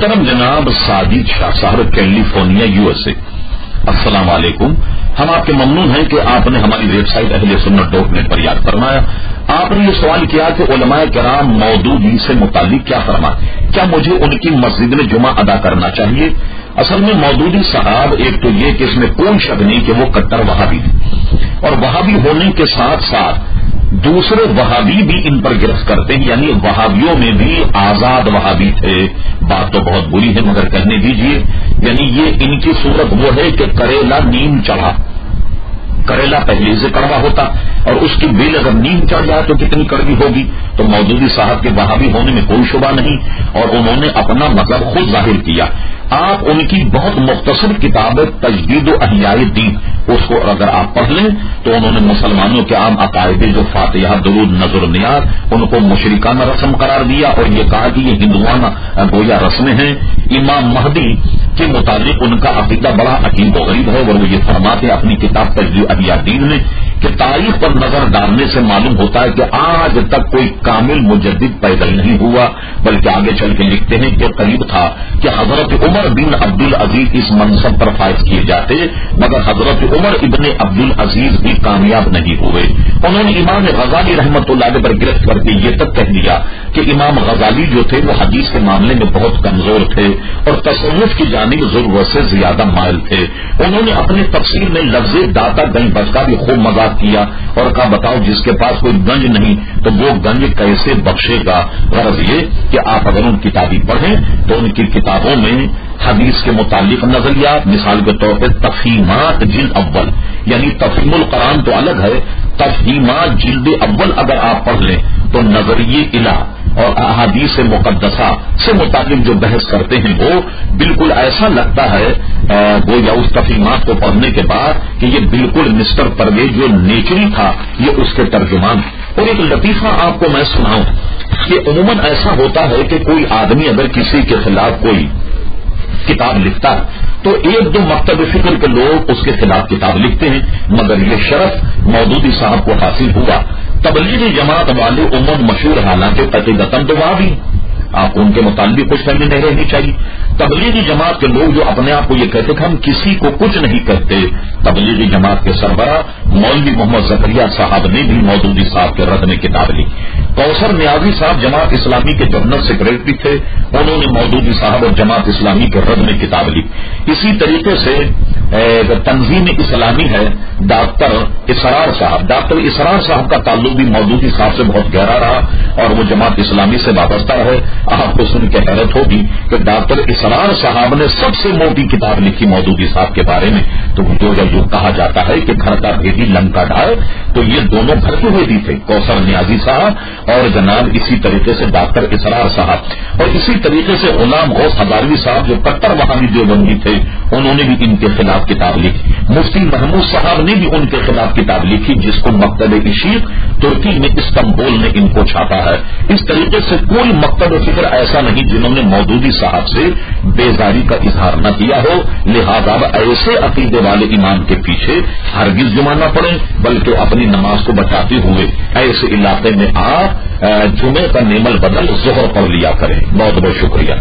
محترم جناب ساجد شاہ صاحب کیلیفورنیا USA، السلام علیکم. ہم آپ کے ممنون ہیں کہ آپ نے ہماری ویب سائٹ اہلسنت.net پر یاد فرمایا. آپ نے یہ سوال کیا کہ علماء کرام مودودی سے متعلق کیا فرمائیں، کیا مجھے ان کی مسجد میں جمعہ ادا کرنا چاہیے؟ اصل میں مودودی صاحب ایک تو یہ کہ اس میں کوئی شک نہیں کہ وہ کٹر وہابی تھے، اور وہابی ہونے کے ساتھ ساتھ دوسرے وہابی بھی ان پر گرفت کرتے ہیں، یعنی وہابیوں میں بھی آزاد وہابی تھے. بات تو بہت بری ہے مگر کہنے دیجیے. یعنی یہ ان کی صورت وہ ہے کہ کریلا نیم چڑھا، کریلا پہلے سے کڑوا ہوتا اور اس کی بیل اگر نیم چڑھ جائے تو کتنی کڑوی ہوگی. تو مودودی صاحب کے وہابی ہونے میں کوئی شبہ نہیں، اور انہوں نے اپنا مطلب خود ظاہر کیا. آپ ان کی بہت مختصر کتاب تجدید و احیاء دین، اس کو اگر آپ پڑھ لیں تو انہوں نے مسلمانوں کے عام عقائد جو فاتحہ، درود، نذر، نیاز، ان کو مشرکانہ رسم قرار دیا اور یہ کہا کہ یہ ہندوانہ گویا رسمیں ہیں. امام مہدی کے متعلق ان کا عقیدہ بڑا عجیب و غریب ہے، اور وہ یہ فرماتے ہیں اپنی کتاب تجدید احیاء دین میں کہ تاریخ پر نظر ڈالنے سے معلوم ہوتا ہے کہ آج تک کوئی کامل مجدد پیدا نہیں ہوا، بلکہ آگے چل کے لکھتے ہیں کہ قریب تھا کہ حضرت عمر بن عبد العزیز اس منصب پر فائز کیے جاتے، مگر حضرت عمر ابن عبد العزیز بھی کامیاب نہیں ہوئے. انہوں نے امام غزالی رحمۃ اللہ علیہ پر گرفت کر کے یہ تک کہہ دیا کہ امام غزالی جو تھے وہ حدیث کے معاملے میں بہت کمزور تھے اور تصوف کی جانب ضرورت سے زیادہ مائل تھے. انہوں نے اپنے تفسیر میں لفظ داتا گنج بچ کا بھی خوب مذاق کیا اور کہا بتاؤ جس کے پاس کوئی گنج نہیں تو وہ گنج کیسے بخشے گا. غرض یہ کہ آپ اگر ان کتابیں پڑھیں تو ان کی کتابوں میں حدیث کے متعلق نظریات، مثال کے طور پہ تفہیمات جلد اول، یعنی تفہیم القرآن تو الگ ہے، تفہیمات جلد اول اگر آپ پڑھ لیں تو نظریے الہ اور احادیث مقدسہ سے متعلق جو بحث کرتے ہیں وہ بالکل ایسا لگتا ہے وہ یا اس تفہیمات کو پڑھنے کے بعد کہ یہ بالکل مسٹر پرویز جو نیچری تھا یہ اس کے ترجمان. اور ایک لطیفہ آپ کو میں سناؤں کہ عموماً ایسا ہوتا ہے کہ کوئی آدمی اگر کسی کے خلاف کوئی کتاب لکھتا ہے تو ایک دو مکتب فکر کے لوگ اس کے خلاف کتاب لکھتے ہیں، مگر یہ شرف مودودی صاحب کو حاصل ہوا. تبلیغی جماعت والے عموماً مشہور، حالانکہ قطعتاً تو وہاں بھی آپ ان کے متعلق کچھ کرنی نہیں رہنی چاہیے. تبلیغی جماعت کے لوگ جو اپنے آپ کو یہ کہتے کہ ہم کسی کو کچھ نہیں کہتے، تبلیغی جماعت کے سربراہ مولوی محمد زکریا صاحب نے بھی مودودی صاحب کے رد میں کتاب لکھی. کوثر نیازی صاحب جماعت اسلامی کے جنرل سیکرٹری تھے، انہوں نے مودودی صاحب اور جماعت اسلامی کے رد میں کتاب لکھی. اسی طریقے سے تنظیم اسلامی ہے ڈاکٹر اسرار صاحب، ڈاکٹر اسرار صاحب کا تعلق بھی مودودی صاحب سے بہت گہرا رہا اور وہ جماعت اسلامی سے وابستہ رہے. آپ کو سن کے حیرت ہوگی کہ ڈاکٹر اسرار صاحب نے سب سے موٹی کتاب لکھی مودودی صاحب کے بارے میں. تو جو کہا جاتا ہے کہ گھر کا بھیدی لنکا ڈھائے، تو یہ دونوں گھر کے بھیدی تھے، کوثر نیازی صاحب اور جناب اسی طریقے سے ڈاکٹر اسرار صاحب. اور اسی طریقے سے غلام غوث ہزاروی صاحب جو کٹر وہابی دیوبندی تھے، انہوں نے بھی ان کے خلاف کتاب لکھی. مفتی محمود صاحب نے بھی ان کے خلاف کتاب لکھی جس کو مکتب عشیق ترکی میں استنبول نے ان کو چھاپا ہے. اس طریقے سے کوئی مکتب فکر ایسا نہیں جنہوں نے مودودی صاحب سے بیزاری کا اظہار نہ کیا ہو. لہذا ایسے عقیدے والے امام کے پیچھے ہرگز جمعہ نہ پڑے، بلکہ اپنی نماز کو بچاتے ہوئے ایسے علاقے میں آپ جمعے کا نیمل بدل ظہر پڑھ لیا کریں. بہت بہت شکریہ.